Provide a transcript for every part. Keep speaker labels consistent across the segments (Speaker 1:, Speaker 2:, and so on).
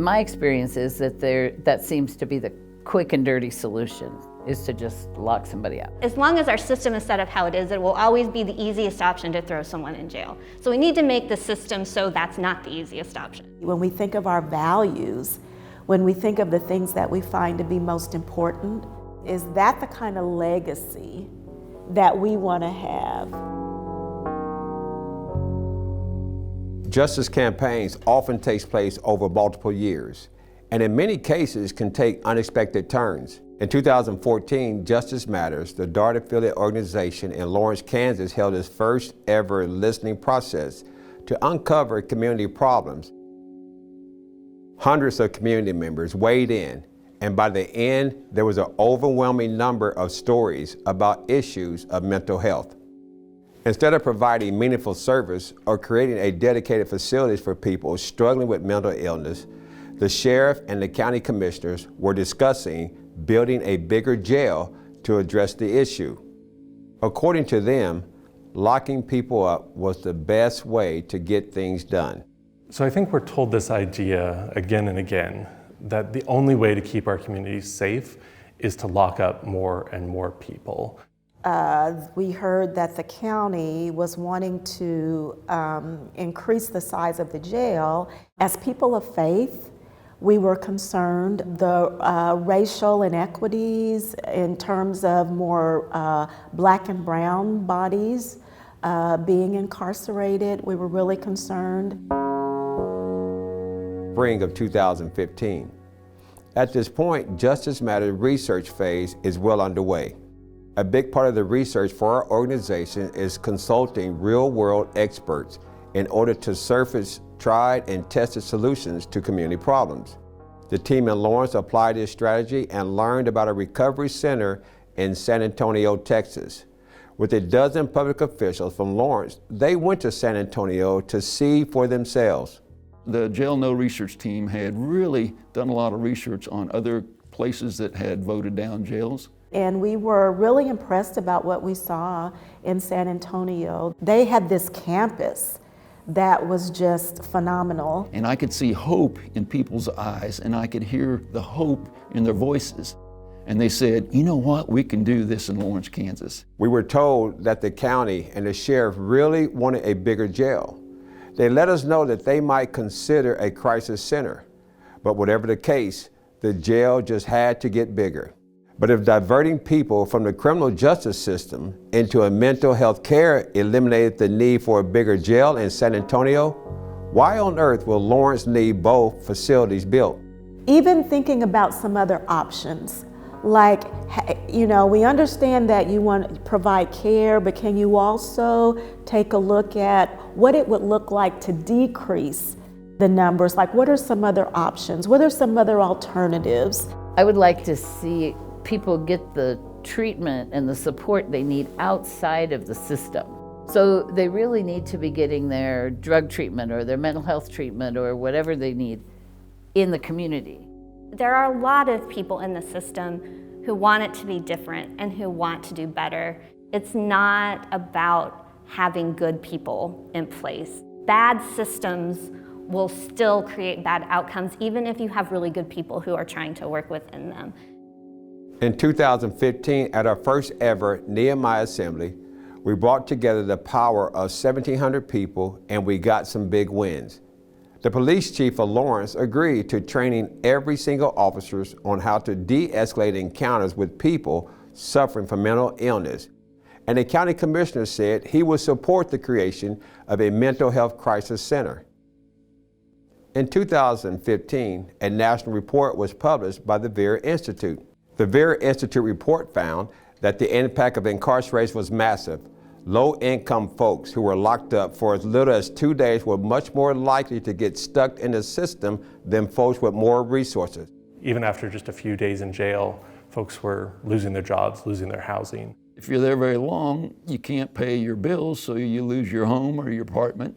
Speaker 1: my experience is that that seems to be the quick and dirty solution, is to just lock somebody up.
Speaker 2: As long as our system is set up how it is, it will always be the easiest option to throw someone in jail. So we need to make the system so that's not the easiest option.
Speaker 3: When we think of our values, when we think of the things that we find to be most important, is that the kind of legacy that we want to have?
Speaker 4: Justice campaigns often takes place over multiple years, and in many cases can take unexpected turns. In 2014, Justice Matters, the DART affiliate organization in Lawrence, Kansas, held its first ever listening process to uncover community problems. Hundreds of community members weighed in, and by the end, there was an overwhelming number of stories about issues of mental health. Instead of providing meaningful service or creating a dedicated facilities for people struggling with mental illness, the sheriff and the county commissioners were discussing building a bigger jail to address the issue. According to them, locking people up was the best way to get things done.
Speaker 5: So I think we're told this idea again and again, that the only way to keep our communities safe is to lock up more and more people.
Speaker 3: We heard that the county was wanting to increase the size of the jail. As people of faith, we were concerned the racial inequities in terms of more black and brown bodies being incarcerated. We were really concerned.
Speaker 4: Spring of 2015. At this point, Justice Matters research phase is well underway. A big part of the research for our organization is consulting real-world experts in order to surface tried and tested solutions to community problems. The team in Lawrence applied this strategy and learned about a recovery center in San Antonio, Texas. With a dozen public officials from Lawrence, they went to San Antonio to see for themselves.
Speaker 6: The Jail No Research team had really done a lot of research on other places that had voted down jails.
Speaker 3: And we were really impressed about what we saw in San Antonio. They had this campus that was just phenomenal.
Speaker 6: And I could see hope in people's eyes, and I could hear the hope in their voices. And they said, you know what, we can do this in Lawrence, Kansas.
Speaker 4: We were told that the county and the sheriff really wanted a bigger jail. They let us know that they might consider a crisis center. But whatever the case, the jail just had to get bigger. But if diverting people from the criminal justice system into a mental health care eliminated the need for a bigger jail in San Antonio, why on earth will Lawrence need both facilities built?
Speaker 3: Even thinking about some other options, like, you know, we understand that you want to provide care, but can you also take a look at what it would look like to decrease the numbers? Like, what are some other options? What are some other alternatives?
Speaker 1: I would like to see people get the treatment and the support they need outside of the system. So they really need to be getting their drug treatment or their mental health treatment or whatever they need in the community.
Speaker 2: There are a lot of people in the system who want it to be different and who want to do better. It's not about having good people in place. Bad systems will still create bad outcomes, even if you have really good people who are trying to work within them.
Speaker 4: In 2015, at our first ever Nehemiah Assembly, we brought together the power of 1,700 people and we got some big wins. The police chief of Lawrence agreed to training every single officer on how to de-escalate encounters with people suffering from mental illness. And the county commissioner said he would support the creation of a mental health crisis center. In 2015, a national report was published by the Vera Institute. The Vera Institute report found that the impact of incarceration was massive. Low-income folks who were locked up for as little as 2 days were much more likely to get stuck in the system than folks with more resources.
Speaker 5: Even after just a few days in jail, folks were losing their jobs, losing their housing.
Speaker 6: If you're there very long, you can't pay your bills, so you lose your home or your apartment,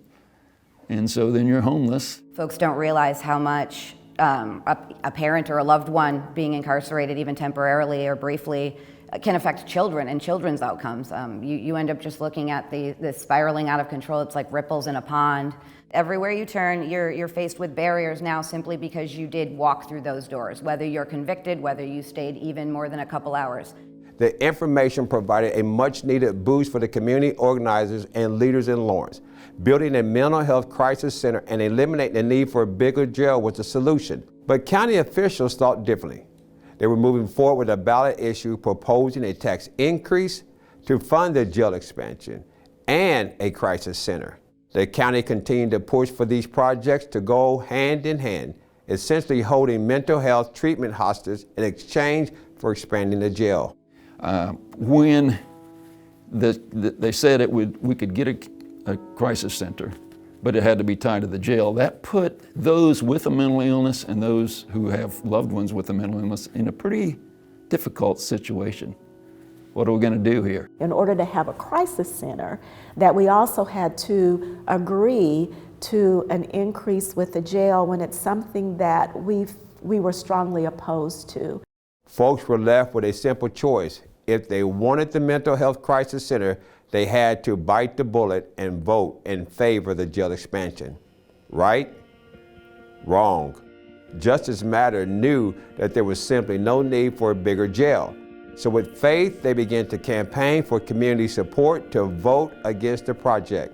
Speaker 6: and so then you're homeless.
Speaker 7: Folks don't realize how much a parent or a loved one being incarcerated, even temporarily or briefly, can affect children and children's outcomes. You end up just looking at the spiraling out of control. It's like ripples in a pond. Everywhere you turn, you're faced with barriers now simply because you did walk through those doors, whether you're convicted, whether you stayed even more than a couple hours.
Speaker 4: The information provided a much-needed boost for the community organizers and leaders in Lawrence. Building a mental health crisis center and eliminating the need for a bigger jail was the solution. But county officials thought differently. They were moving forward with a ballot issue proposing a tax increase to fund the jail expansion and a crisis center. The county continued to push for these projects to go hand in hand, essentially holding mental health treatment hostage in exchange for expanding the jail.
Speaker 6: When they said we could get a crisis center, but it had to be tied to the jail, that put those with a mental illness and those who have loved ones with a mental illness in a pretty difficult situation. What are we going to do here?
Speaker 3: In order to have a crisis center, that we also had to agree to an increase with the jail when it's something that we were strongly opposed to.
Speaker 4: Folks were left with a simple choice. If they wanted the mental health crisis center, they had to bite the bullet and vote in favor of the jail expansion. Right? Wrong. Justice Matters knew that there was simply no need for a bigger jail. So with faith, they began to campaign for community support to vote against the project.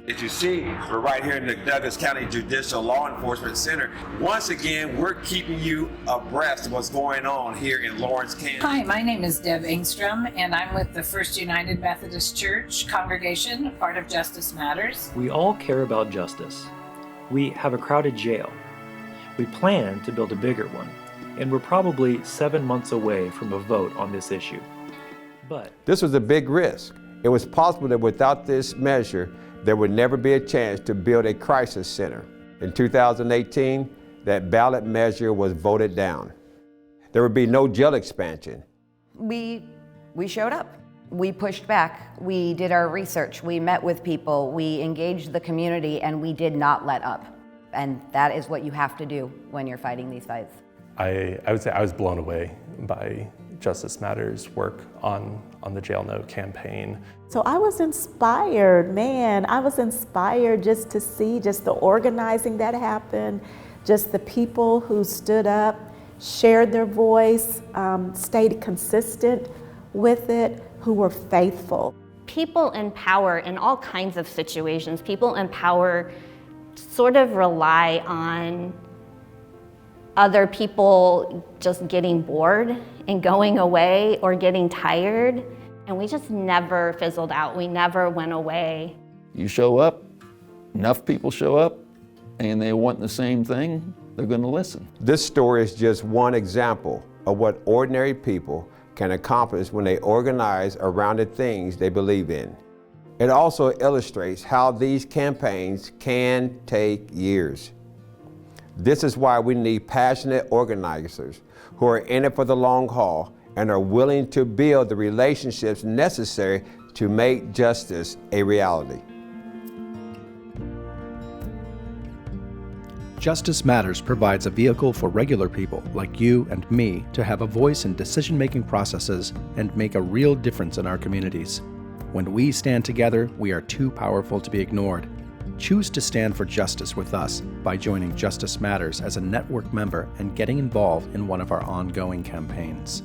Speaker 4: As you see, we're right here in the Douglas County Judicial Law Enforcement Center. Once again, we're keeping you abreast of what's going on here in Lawrence, Kansas.
Speaker 8: Hi, my name is Deb Engstrom, and I'm with the First United Methodist Church congregation, part of Justice Matters.
Speaker 9: We all care about justice. We have a crowded jail. We plan to build a bigger one, and we're probably 7 months away from a vote on this issue. But
Speaker 4: this was a big risk. It was possible that without this measure, there would never be a chance to build a crisis center. In 2018, that ballot measure was voted down. There would be no jail expansion.
Speaker 7: We showed up. We pushed back. We did our research. We met with people. We engaged the community, and we did not let up. And that is what you have to do when you're fighting these fights.
Speaker 5: I would say I was blown away by Justice Matters' work on the Jail No campaign.
Speaker 3: So I was inspired, man. I was inspired just to see just the organizing that happened, just the people who stood up, shared their voice, stayed consistent with it, who were faithful.
Speaker 2: People in power in all kinds of situations, people in power sort of rely on other people just getting bored and going away or getting tired. And we just never fizzled out. We never went away.
Speaker 6: You show up, enough people show up, and they want the same thing, they're going to listen.
Speaker 4: This story is just one example of what ordinary people can accomplish when they organize around the things they believe in. It also illustrates how these campaigns can take years. This is why we need passionate organizers who are in it for the long haul and are willing to build the relationships necessary to make justice a reality.
Speaker 10: Justice Matters provides a vehicle for regular people like you and me to have a voice in decision-making processes and make a real difference in our communities. When we stand together, we are too powerful to be ignored. Choose to stand for justice with us by joining Justice Matters as a network member and getting involved in one of our ongoing campaigns.